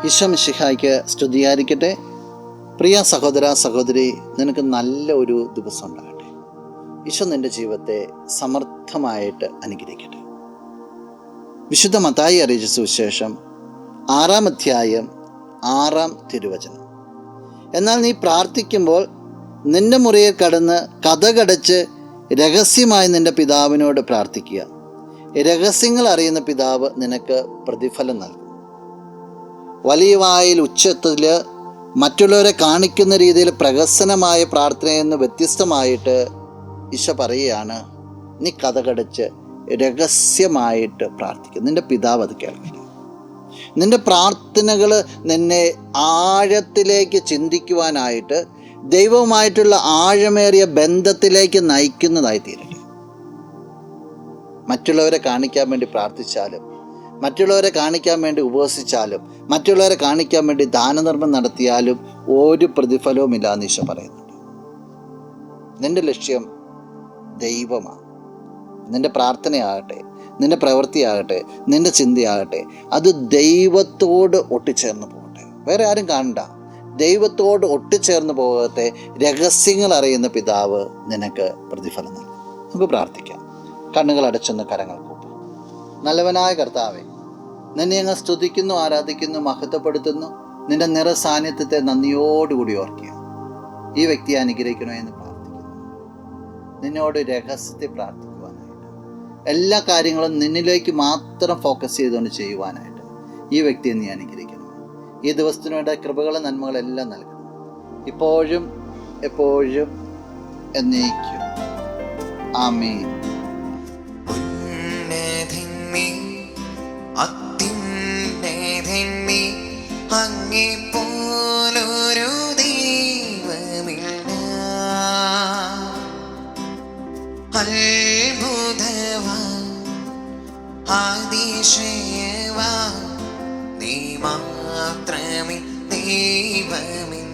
ഈശോ മിശിഹായ്ക്ക് സ്തുതിയായിരിക്കട്ടെ. പ്രിയ സഹോദര സഹോദരി, നിനക്ക് നല്ല ഒരു ദിവസം ഉണ്ടാകട്ടെ. ഈശോ നിൻ്റെ ജീവിതത്തെ സമർത്ഥമായിട്ട് അനുഗ്രഹിക്കട്ടെ. വിശുദ്ധ മത്തായി അറിയിച്ച സുവിശേഷം 6-ാം അധ്യായം 6-ാം തിരുവചനം. എന്നാൽ നീ പ്രാർത്ഥിക്കുമ്പോൾ നിന്റെ മുറിയിൽ കടന്ന് കതകടച്ച് രഹസ്യമായി നിന്റെ പിതാവിനോട് പ്രാർത്ഥിക്കുക. രഹസ്യങ്ങൾ അറിയുന്ന പിതാവ് നിനക്ക് പ്രതിഫലം നൽകും. വലിയ വായിൽ ഉച്ചത്തിൽ മറ്റുള്ളവരെ കാണിക്കുന്ന രീതിയിൽ പ്രഹസനമായ പ്രാർത്ഥനയിൽ നിന്ന് വ്യത്യസ്തമായിട്ട് ഈശോ പറയുകയാണ്, നീ കതകടച്ച് രഹസ്യമായിട്ട് പ്രാർത്ഥിക്കുക. നിന്റെ പിതാവ് അത് കേൾക്കട്ടെ. നിന്റെ പ്രാർത്ഥനകൾ നിന്നെ ആഴത്തിലേക്ക് ചിന്തിക്കുവാനായിട്ട്, ദൈവവുമായിട്ടുള്ള ആഴമേറിയ ബന്ധത്തിലേക്ക് നയിക്കുന്നതായി തീരട്ടെ. മറ്റുള്ളവരെ കാണിക്കാൻ വേണ്ടി പ്രാർത്ഥിച്ചാലും, മറ്റുള്ളവരെ കാണിക്കാൻ വേണ്ടി ഉപവസിച്ചാലും, മറ്റുള്ളവരെ കാണിക്കാൻ വേണ്ടി ദാനധർമ്മം നടത്തിയാലും ഒരു പ്രതിഫലവും ഇല്ലാന്ന് ഈശോ പറയുന്നുണ്ട്. നിന്റെ ലക്ഷ്യം ദൈവമാണ്. നിന്റെ പ്രാർത്ഥനയാകട്ടെ, നിന്റെ പ്രവൃത്തിയാകട്ടെ, നിന്റെ ചിന്തയാകട്ടെ, അത് ദൈവത്തോട് ഒട്ടിച്ചേർന്ന് പോകട്ടെ. വേറെ ആരും കാണണ്ട. ദൈവത്തോട് ഒട്ടിച്ചേർന്ന് പോകട്ടെ. രഹസ്യങ്ങൾ അറിയുന്ന പിതാവ് നിനക്ക് പ്രതിഫലം നൽകും. നമുക്ക് പ്രാർത്ഥിക്കാം. കണ്ണുകൾ അടച്ചൊന്ന് കരങ്ങൾ കൂപ്പി. നല്ലവനായ കർത്താവേ, നിന്നെ ഞങ്ങൾ സ്തുതിക്കുന്നു, ആരാധിക്കുന്നു, മഹത്വപ്പെടുത്തുന്നു. നിന്റെ നിറ സാന്നിധ്യത്തെ നന്ദിയോടുകൂടി ഓർക്കുക. ഈ വ്യക്തിയെ അനുഗ്രഹിക്കണോ എന്ന് പ്രാർത്ഥിക്കുന്നു. നിന്നോട് രഹസ്യത്തെ പ്രാർത്ഥിക്കുവാനായിട്ട്, എല്ലാ കാര്യങ്ങളും നിന്നിലേക്ക് മാത്രം ഫോക്കസ് ചെയ്തുകൊണ്ട് ചെയ്യുവാനായിട്ട് ഈ വ്യക്തിയെ നീ അനുഗ്രഹിക്കണം. ഈ ദിവസത്തിനു വേണ്ട കൃപകളും നന്മകളെല്ലാം നൽകണം, ഇപ്പോഴും എപ്പോഴും എന്നേക്കും. ആമേൻ. അങ്ങേ പോലൊരു ദൈവമില്ല, അത്ഭുതവാൻ അതിശയവാൻ നീ മാത്രമേ ദൈവമില്ല.